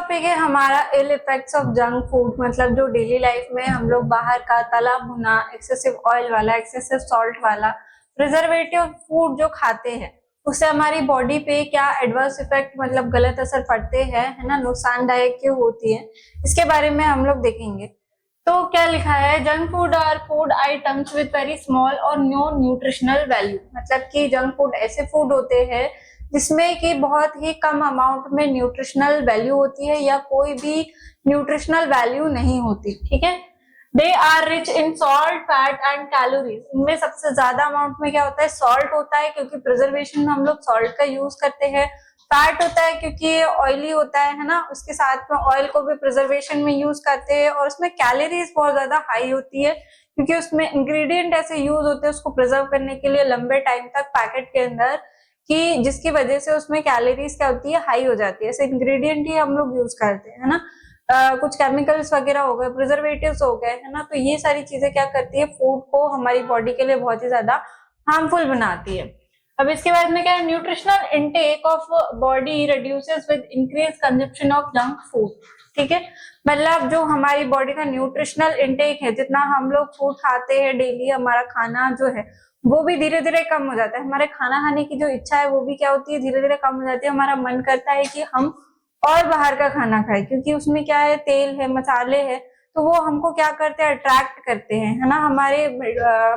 Topic है हमारा ill effects of junk food, मतलब जो डेली लाइफ में हम लोग बाहर का तला भुना, एक्सेसिव ऑयल वाला, एक्सेसिव सॉल्ट वाला, प्रिजर्वेटिव फूड जो खाते हैं उससे हमारी बॉडी पे क्या एडवर्स इफेक्ट मतलब गलत असर पड़ते हैं, है ना, नुकसानदायक क्यों होती है, इसके बारे में हम लोग देखेंगे। तो क्या लिखा है, junk food are food items with very small or no nutritional value. मतलब कि जंक फूड ऐसे फूड होते हैं जिसमें कि बहुत ही कम अमाउंट में न्यूट्रिशनल वैल्यू होती है या कोई भी न्यूट्रिशनल वैल्यू नहीं होती। ठीक है, they are rich in salt, fat and calories. इनमें सबसे ज्यादा अमाउंट में क्या होता है, सॉल्ट होता है, क्योंकि प्रिजर्वेशन में हम लोग सॉल्ट का यूज करते हैं। फैट होता है क्योंकि ऑयली होता है ना, उसके साथ में ऑयल को भी प्रिजर्वेशन में यूज करते हैं। और उसमें कैलोरीज बहुत ज्यादा हाई होती है क्योंकि उसमें इंग्रेडिएंट ऐसे यूज होते हैं उसको प्रिजर्व करने के लिए लंबे टाइम तक पैकेट के अंदर, कि जिसकी वजह से उसमें कैलोरीज क्या होती है, हाई हो जाती है। ऐसे इंग्रेडिएंट ही हम लोग यूज करते हैं, है ना। कुछ केमिकल्स वगैरह हो गए, प्रिजर्वेटिव्स हो गए, है ना। तो ये सारी चीजें क्या करती है, फूड को हमारी बॉडी के लिए बहुत ही ज्यादा हार्मफुल बनाती है। अब इसके बाद में क्या है, nutritional intake of body reduces with increase consumption of junk food. ठीक है, मतलब जो हमारी बॉडी का न्यूट्रिशनल इनटेक है, जितना हम लोग फूड खाते हैं डेली, हमारा खाना जो है वो भी धीरे धीरे कम हो जाता है। हमारे खाना खाने की जो इच्छा है वो भी क्या होती है, धीरे धीरे कम हो जाती है। हमारा मन करता है कि हम और बाहर का खाना खाएं, क्योंकि उसमें क्या है, तेल है, मसाले है, तो वो हमको क्या करते हैं, अट्रैक्ट करते हैं, है ना। हमारे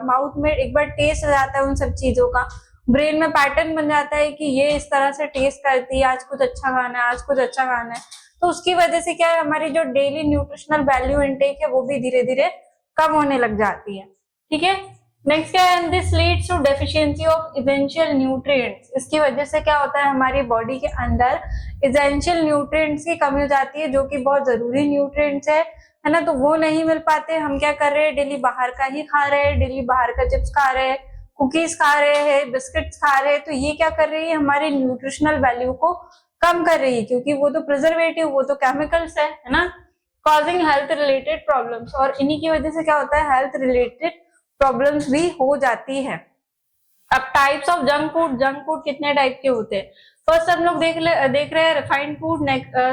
माउथ में एक बार टेस्ट आ जाता है उन सब चीजों का, ब्रेन में पैटर्न बन जाता है कि ये इस तरह से टेस्ट करती है, आज कुछ अच्छा खाना है, आज कुछ अच्छा खाना है। तो उसकी वजह से क्या है, हमारी जो डेली न्यूट्रिशनल वैल्यू इनटेक है वो भी धीरे धीरे कम होने लग जाती है। ठीक है, नेक्स्ट क्या है, this leads to deficiency of essential nutrients. इसकी वजह से क्या होता है, हमारी बॉडी के अंदर एसेंशियल न्यूट्रिएंट्स की कमी हो जाती है, जो कि बहुत जरूरी न्यूट्रिएंट्स है ना। तो वो नहीं मिल पाते। हम क्या कर रहे हैं, डेली बाहर का ही खा रहे हैं, डेली बाहर का चिप्स खा रहे हैं, कुकीज खा रहे हैं, बिस्किट्स खा रहे हैं। तो ये क्या कर रही है, हमारी न्यूट्रिशनल वैल्यू को कम कर रही है, क्योंकि वो तो प्रिजर्वेटिव, वो तो केमिकल्स है ना, कॉजिंग हेल्थ रिलेटेड प्रॉब्लम्स। और इन्हीं की वजह से क्या होता है, हेल्थ रिलेटेड प्रॉब्लम्स भी हो जाती है। अब टाइप्स ऑफ जंक फूड कितने टाइप के होते हैं। फर्स्ट हम लोग देख रहे हैं रिफाइंड फूड,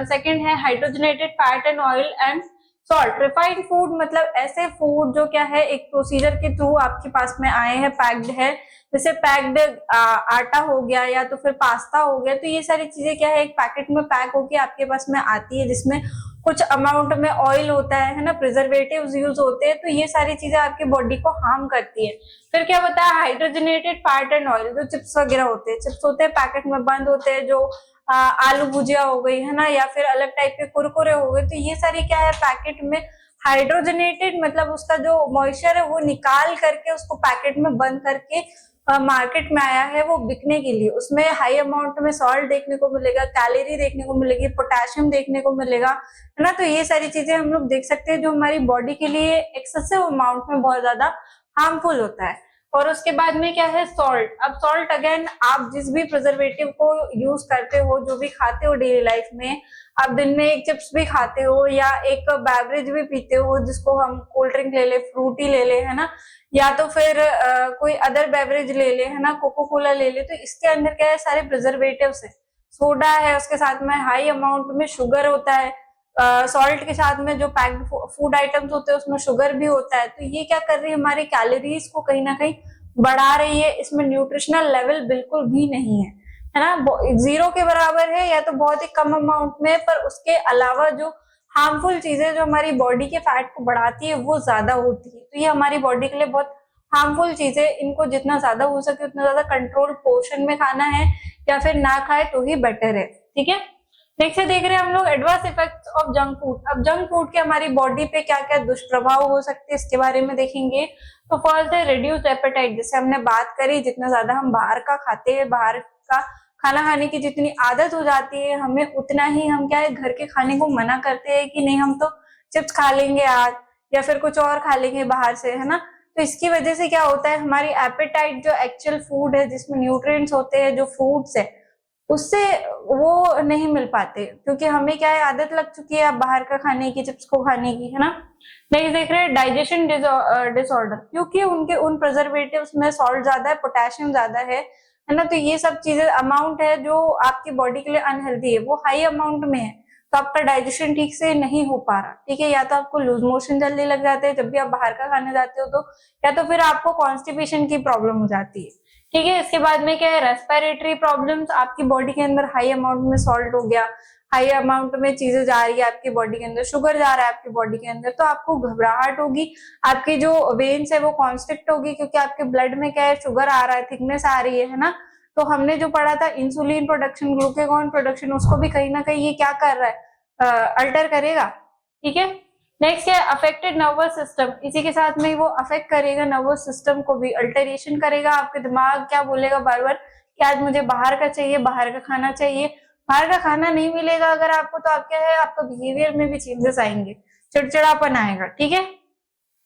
सेकंड है hydrogenated fat and oil and salt. Refined food मतलब ऐसे फूड जो क्या है, एक प्रोसीजर के थ्रू आपके पास में आए हैं, पैक्ड है, जैसे पैक्ड आटा हो गया या तो फिर पास्ता हो गया। तो ये सारी चीजें क्या है, एक पैकेट में पैक होके आपके पास में आती है, जिसमें कुछ अमाउंट में ऑयल होता है ना, प्रिजर्वेटिव्स यूज होते हैं। तो ये सारी चीजें आपकी बॉडी को हार्म करती है। फिर क्या बताया, हाइड्रोजनेटेड फैट एंड ऑयल, जो चिप्स वगैरह होते हैं, चिप्स होते हैं पैकेट में बंद होते हैं, जो आलू भुजिया हो गई, है ना, या फिर अलग टाइप के कुरकुरे हो गए। तो ये सारी क्या है, पैकेट में हाइड्रोजनेटेड, मतलब उसका जो मॉइस्चर है वो निकाल करके उसको पैकेट में बंद करके मार्केट में आया है वो बिकने के लिए। उसमें हाई अमाउंट में सॉल्ट देखने को मिलेगा, कैलोरी देखने को मिलेगी, पोटेशियम देखने को मिलेगा, है ना। तो ये सारी चीजें हम लोग देख सकते हैं जो हमारी बॉडी के लिए एक्सेसिव अमाउंट में बहुत ज्यादा हार्मफुल होता है। और उसके बाद में क्या है, सॉल्ट। अब सॉल्ट अगेन, आप जिस भी प्रिजर्वेटिव को यूज करते हो, जो भी खाते हो डेली लाइफ में, आप दिन में एक चिप्स भी खाते हो या एक बेवरेज भी पीते हो, जिसको हम कोल्ड ड्रिंक ले ले, फ्रूटी ले ले, है ना, या तो फिर कोई अदर बेवरेज ले ले, है ना, कोको कोला ले ले। तो इसके अंदर क्या है, सारे प्रिजर्वेटिव्स है, सोडा है, उसके साथ में हाई अमाउंट में शुगर होता है, सॉल्ट के साथ में जो पैक्ड फूड आइटम्स होते हैं उसमें शुगर भी होता है। तो ये क्या कर रही है, हमारी कैलोरीज को कहीं ना कहीं बढ़ा रही है। इसमें न्यूट्रिशनल लेवल बिल्कुल भी नहीं है ना, जीरो के बराबर है या तो बहुत ही कम अमाउंट में। पर उसके अलावा जो हार्मफुल चीजें जो हमारी बॉडी के फैट को बढ़ाती है वो ज्यादा होती है। तो ये हमारी बॉडी के लिए बहुत हार्मफुल चीजें, इनको जितना ज्यादा हो सके उतना ज्यादा कंट्रोल पोर्शन में खाना है, या फिर ना खाए तो ही बेटर है। ठीक है, नेक्स्ट देख रहे हैं हम लोग adverse effects of junk food. अब जंक फूड के हमारी बॉडी पे क्या क्या दुष्प्रभाव हो सकते हैं इसके बारे में देखेंगे। तो फर्स्ट है रिड्यूस्ड एपेटाइट, जैसे हमने बात करी, जितना ज्यादा हम बाहर का खाते हैं, बाहर का खाना खाने की जितनी आदत हो जाती है हमें, उतना ही हम क्या है, घर के खाने को मना करते हैं कि नहीं हम तो चिप्स खा लेंगे आज, या फिर कुछ और खा लेंगे बाहर से, है ना। तो इसकी वजह से क्या होता है, हमारी एपेटाइट, जो एक्चुअल फूड है जिसमें न्यूट्रिएंट्स होते हैं, जो फ्रूट्स है, उससे वो नहीं मिल पाते, क्योंकि हमें क्या है, आदत लग चुकी है अब बाहर का खाने की, चिप्स को खाने की, है ना। नेक्स्ट देख रहे हैं डाइजेशन डिसऑर्डर, क्योंकि उनके उन प्रिजर्वेटिव्स में सॉल्ट ज्यादा है, पोटेशियम ज्यादा है ना। तो ये सब चीजें अमाउंट है जो आपकी बॉडी के लिए अनहेल्दी है, वो हाई अमाउंट में है। तो आपका डाइजेशन ठीक से नहीं हो पा रहा, ठीक है। या तो आपको लूज मोशन जल्दी लग जाते हैं जब भी आप बाहर का खाने जाते हो तो, या तो फिर आपको कॉन्स्टिपेशन की प्रॉब्लम हो जाती है, ठीक है। इसके बाद में क्या है, रेस्पिरेटरी प्रॉब्लम्स, आपकी बॉडी के अंदर हाई अमाउंट में सॉल्ट हो गया, हाई अमाउंट में चीजें जा रही है आपकी बॉडी के अंदर, शुगर जा रहा है आपकी बॉडी के अंदर, तो आपको घबराहट होगी, आपकी जो वेन्स है वो कॉन्स्ट्रिक्ट होगी, क्योंकि आपके ब्लड में क्या है, शुगर आ रहा है, थिकनेस आ रही है ना। तो हमने जो पढ़ा था इंसुलिन प्रोडक्शन, ग्लूकागॉन प्रोडक्शन, उसको भी कहीं ना कहीं ये क्या कर रहा है, अल्टर करेगा, ठीक है। नेक्स्ट है अफेक्टेड नर्वस सिस्टम, इसी के साथ में वो अफेक्ट करेगा नर्वस सिस्टम को भी, अल्टरेशन करेगा। आपके दिमाग क्या बोलेगा बार बार कि आज मुझे बाहर का चाहिए, बाहर का खाना चाहिए। बाहर का खाना नहीं मिलेगा अगर आपको, तो आप क्या है, आपका बिहेवियर में भी चेंजेस आएंगे, चिड़चिड़ापन आएगा, ठीक है।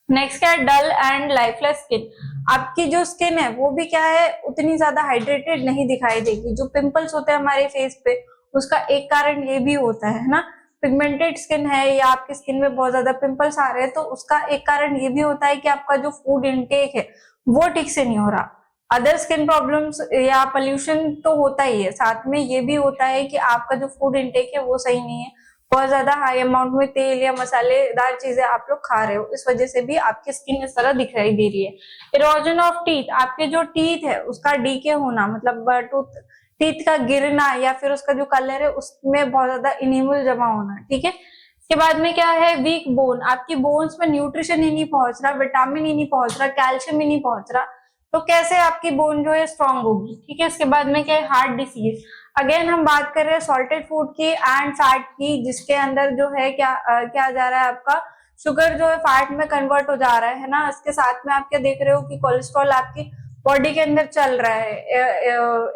नेक्स्ट क्या है, डल एंड लाइफलेस स्किन, आपकी जो स्किन है वो भी क्या है, उतनी ज्यादा हाइड्रेटेड नहीं दिखाई देगी। जो पिंपल्स होते हैं हमारे फेस पे, उसका एक कारण ये भी होता है ना, पिगमेंटेड स्किन है या आपकी स्किन में बहुत ज्यादा पिंपल्स आ रहे हैं, तो उसका एक कारण ये भी होता है कि आपका जो फूड इनटेक है वो ठीक से नहीं हो रहा। अदर स्किन प्रॉब्लम्स या पोल्यूशन तो होता ही है, साथ में ये भी होता है कि आपका जो फूड इनटेक है वो सही नहीं है, बहुत ज्यादा हाई अमाउंट में तेल या मसालेदार चीजें आप लोग खा रहे हो, इस वजह से भी आपकी स्किन इस तरह दिखाई दे रही है। इरोजन ऑफ टीथ, आपके जो टीथ है उसका डीके होना, मतलब टीथ का गिरना, या फिर उसका जो कलर है उसमें बहुत ज्यादा इनेमल जमा होना, ठीक है। इसके बाद में क्या है, वीक बोन, आपकी बोन्स में न्यूट्रिशन ही नहीं पहुंच रहा, विटामिन ही नहीं पहुंच रहा, कैल्शियम ही नहीं पहुंच रहा, तो कैसे आपकी बोन जो है स्ट्रांग होगी, ठीक है। इसके बाद में क्या है, हार्ट डिसीज, अगेन हम बात कर रहे हैं सॉल्टेड फूड की एंड फैट की, जिसके अंदर जो है क्या जा रहा है, आपका शुगर जो है फैट में कन्वर्ट हो जा रहा है ना। इसके साथ में आप क्या देख रहे हो कि कोलेस्ट्रॉल आपकी बॉडी के अंदर चल रहा है,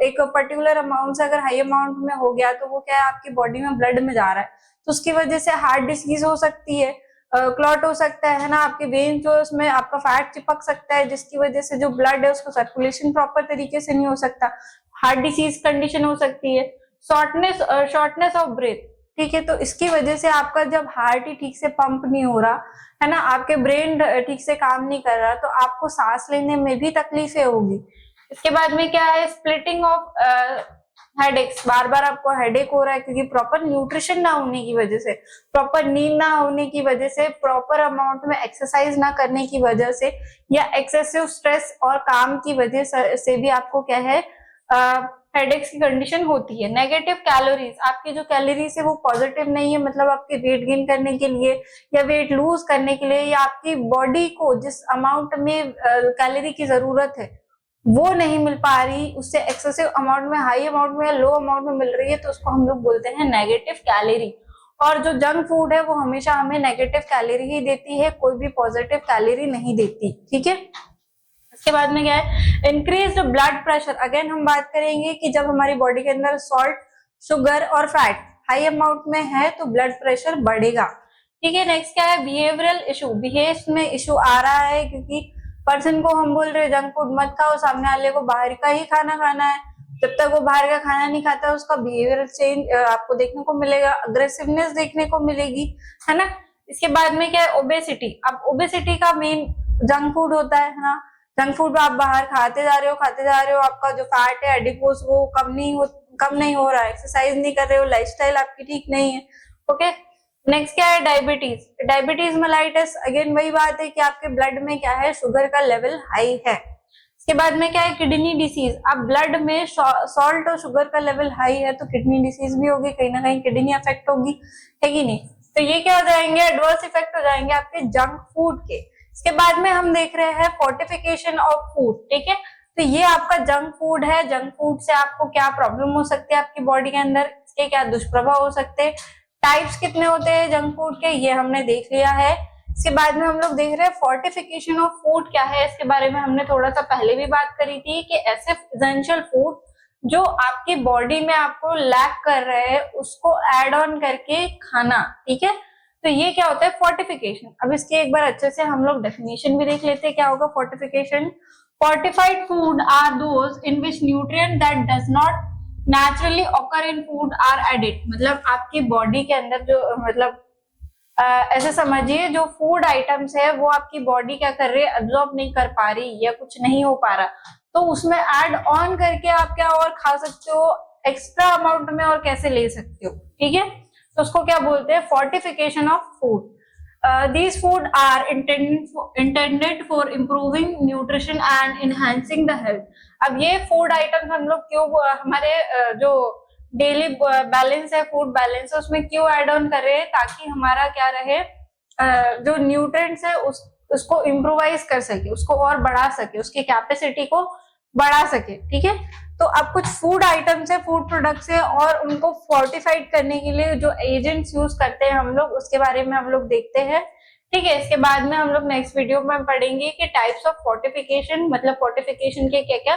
एक पर्टिकुलर अमाउंट से अगर हाई अमाउंट में हो गया तो वो क्या है, आपकी बॉडी में ब्लड में जा रहा है, तो उसकी वजह से हार्ट डिसीज हो सकती है, क्लॉट हो सकता है ना, आपके वेन जो है उसमें आपका फैट चिपक सकता है, जिसकी वजह से जो ब्लड है उसको सर्कुलेशन प्रॉपर तरीके से नहीं हो सकता, हार्ट डिसीज कंडीशन हो सकती है। शॉर्टनेस ऑफ ब्रेथ, ठीक है, तो इसकी वजह से आपका जब हार्ट ही ठीक से पंप नहीं हो रहा है ना, आपके ब्रेन ठीक से काम नहीं कर रहा, तो आपको सांस लेने में भी तकलीफें होगी। इसके बाद में क्या है, स्प्लिटिंग ऑफ हेडेक्स, बार बार आपको हेडेक हो रहा है क्योंकि प्रॉपर न्यूट्रिशन ना होने की वजह से, प्रॉपर नींद ना होने की वजह से, प्रॉपर अमाउंट में एक्सरसाइज ना करने की वजह से, या एक्सेसिव स्ट्रेस और काम की वजह से भी आपको क्या है, हेडेक्स की कंडीशन होती है। नेगेटिव कैलोरीज, आपकी जो कैलोरीज है वो पॉजिटिव नहीं है, मतलब आपके वेट गेन करने के लिए या वेट लूज करने के लिए, या आपकी बॉडी को जिस अमाउंट में कैलोरी की जरूरत है वो नहीं मिल पा रही, उससे एक्सेसिव अमाउंट में, हाई अमाउंट में या लो अमाउंट में मिल रही है, तो उसको हम लोग बोलते हैं नेगेटिव कैलोरी। और जो जंक फूड है वो हमेशा हमें नेगेटिव कैलोरी ही देती है, कोई भी पॉजिटिव कैलोरी नहीं देती, ठीक है। इसके बाद में क्या है, इंक्रीज्ड ब्लड प्रेशर, अगेन हम बात करेंगे कि जब हमारी बॉडी के अंदर सॉल्ट, शुगर और फैट हाई अमाउंट में है तो ब्लड प्रेशर बढ़ेगा, ठीक है। नेक्स्ट क्या है, बिहेवियरल इशू, बिहेव में इशू आ रहा है क्योंकि पर्सन को हम बोल रहे हैं जंक फूड मत खाओ, सामने वाले को बाहर का ही खाना खाना है, जब तक वो बाहर का खाना नहीं खाता उसका बिहेवियर चेंज आपको देखने को मिलेगा, अग्रेसिवनेस देखने को मिलेगी, है ना। इसके बाद में क्या है, ओबेसिटी, अब ओबेसिटी का मेन जंक फूड होता है ना, जंक फूड आप बाहर खाते जा रहे हो, आपका जो फैट है एडिपोज वो कम नहीं हो रहा है, एक्सरसाइज नहीं कर रहे हो, लाइफस्टाइल आपकी ठीक नहीं है, ओके। नेक्स्ट क्या है, डायबिटीज मेलाइटिस, अगेन वही बात है कि आपके ब्लड में क्या है, शुगर का लेवल हाई है। इसके बाद में क्या है, किडनी डिसीज, अब ब्लड में सॉल्ट और शुगर का लेवल हाई है तो किडनी डिसीज भी होगी, कहीं ना कहीं किडनी अफेक्ट होगी, है कि नहीं। तो ये क्या हो जाएंगे, एडवर्स इफेक्ट हो जाएंगे आपके जंक फूड के। इसके बाद में हम देख रहे हैं फोर्टिफिकेशन ऑफ फूड, ठीक है। तो ये आपका जंक फूड है, जंक फूड से आपको क्या प्रॉब्लम हो सकती है आपकी बॉडी के अंदर, इसके क्या दुष्प्रभाव हो सकते हैं, टाइप्स कितने होते हैं जंक फूड के, ये हमने देख लिया है। इसके बाद में हम लोग देख रहे हैं फोर्टिफिकेशन ऑफ फूड क्या है, इसके बारे में हमने थोड़ा सा पहले भी बात करी थी कि ऐसे एसेंशियल फूड जो आपकी बॉडी में आपको लैक कर रहे हैं उसको ऐड ऑन करके खाना, ठीक है। तो ये क्या होता है, फोर्टिफिकेशन। अब इसके एक बार अच्छे से हम लोग डेफिनेशन भी देख लेते हैं, क्या होगा fortification. Fortified food are those in which nutrient that does not naturally occur in food are added, मतलब आपकी बॉडी के अंदर जो मतलब ऐसे समझिए जो फूड आइटम्स है वो आपकी बॉडी क्या कर रही है, एब्जॉर्ब नहीं कर पा रही या कुछ नहीं हो पा रहा, तो उसमें ऐड ऑन करके आप क्या और खा सकते हो, एक्स्ट्रा अमाउंट में और कैसे ले सकते हो, ठीक है। तो उसको क्या बोलते हैं, fortification of food. These food are intended for improving nutrition and enhancing the health। अब ये फूड आइटम्स हम लोग क्यों हमारे जो डेली बैलेंस है, फूड बैलेंस है, उसमें क्यों ऐड ऑन कर रहे हैं, ताकि हमारा क्या रहे, जो न्यूट्रिएंट्स है उसको इम्प्रोवाइज कर सके, उसको और बढ़ा सके, उसकी कैपेसिटी को बढ़ा सके। ठीक है, तो अब कुछ फूड आइटम्स है, फूड प्रोडक्ट्स है, और उनको फोर्टिफाइड करने के लिए जो एजेंट्स यूज करते हैं हम लोग, उसके बारे में हम लोग देखते हैं। ठीक है, इसके बाद में हम लोग नेक्स्ट वीडियो में पढ़ेंगे कि टाइप्स ऑफ फोर्टिफिकेशन, मतलब फोर्टिफिकेशन के क्या क्या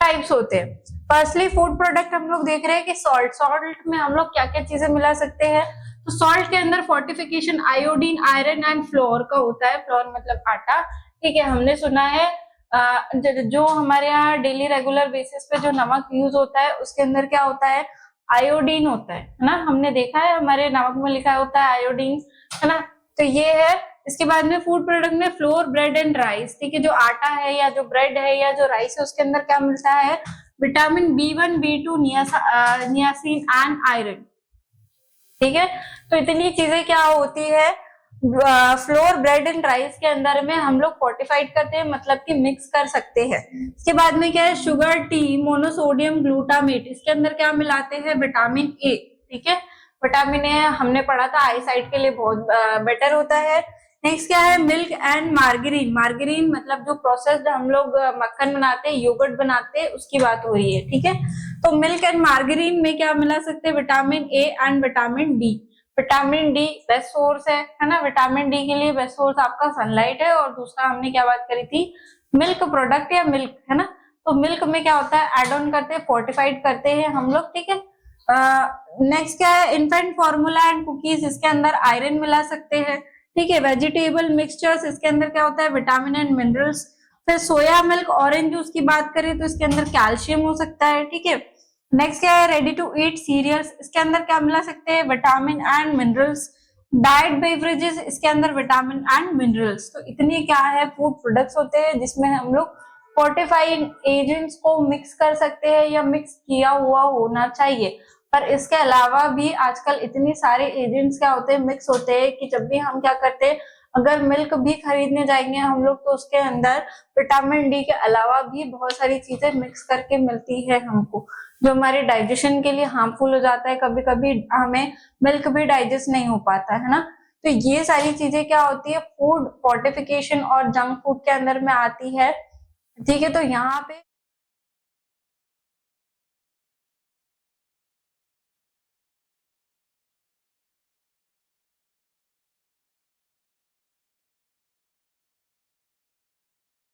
टाइप्स होते हैं। फर्स्टली फूड प्रोडक्ट हम लोग देख रहे हैं कि सॉल्ट में हम लोग क्या क्या चीजें मिला सकते हैं। तो सॉल्ट के अंदर fortification iodine, iron and floor का होता है। फ्लोर मतलब आटा। ठीक है, हमने सुना है जो हमारे यहाँ डेली रेगुलर बेसिस पे जो नमक यूज होता है उसके अंदर क्या होता है, आयोडीन होता है ना, हमने देखा है हमारे नमक में लिखा होता है आयोडीन, है ना। तो ये है। इसके बाद में फूड प्रोडक्ट में फ्लोर, ब्रेड एंड राइस। ठीक है, जो आटा है या जो ब्रेड है या जो राइस है उसके अंदर क्या मिलता है, vitamin B1, B2, niacin and iron. ठीक है, तो इतनी चीजें क्या होती है, फ्लोर, ब्रेड एंड राइस के अंदर में हम लोग फोर्टिफाइड करते हैं, मतलब कि मिक्स कर सकते हैं। इसके बाद में क्या है, शुगर, टी, मोनोसोडियम ग्लूटामेट, इसके अंदर क्या मिलाते हैं, विटामिन ए। ठीक है, विटामिन ए हमने पढ़ा था आई साइट के लिए बहुत बेटर होता है। नेक्स्ट क्या है, मिल्क एंड मार्गरीन। मार्गरीन मतलब जो प्रोसेस्ड हम लोग मक्खन बनाते हैं, योगर्ट बनाते हैं, उसकी बात हो रही है। ठीक है, तो मिल्क एंड मार्गरीन में क्या मिला सकते हैं, vitamin A and vitamin D. Vitamin D best source है ना। विटामिन डी के लिए बेस्ट सोर्स आपका सनलाइट है। और दूसरा हमने क्या बात करी थी, मिल्क प्रोडक्ट या मिल्क, है ना। तो मिल्क में क्या होता है, एड ऑन करते हैं, फोर्टिफाइड करते हैं हम लोग। ठीक है, नेक्स्ट क्या है, इन्फेंट फॉर्मूला एंड कुकीज, इसके अंदर आयरन मिला सकते हैं। ठीक है, वेजिटेबल मिक्सचर्स, इसके अंदर क्या होता है, विटामिन एंड मिनरल्स। फिर सोया मिल्क, ऑरेंज जूस की बात करें तो इसके अंदर कैल्शियम हो सकता है। ठीक है, नेक्स्ट क्या है, रेडी टू ईट सीरियल्स, इसके अंदर क्या मिला सकते हैं, vitamin and minerals. Diet beverages, इसके अंदर विटामिन एंड मिनरल्स। तो इतनी क्या है फूड प्रोडक्ट्स होते हैं जिसमें हम लोग फोर्टिफाइड एजेंट्स को मिक्स कर सकते हैं या मिक्स किया हुआ होना चाहिए। पर इसके अलावा भी आजकल इतनी सारे एजेंट्स क्या होते हैं, मिक्स होते हैं, कि जब भी हम क्या करते हैं, अगर मिल्क भी खरीदने जाएंगे हम लोग तो उसके अंदर विटामिन डी के अलावा भी बहुत सारी चीजें मिक्स करके मिलती है हमको, जो हमारे डाइजेशन के लिए हार्मफुल हो जाता है। कभी कभी हमें मिल्क भी डाइजेस्ट नहीं हो पाता है ना। तो ये सारी चीजें क्या होती है, फूड फोर्टिफिकेशन और जंक फूड के अंदर में आती है। ठीक है, तो यहाँ पे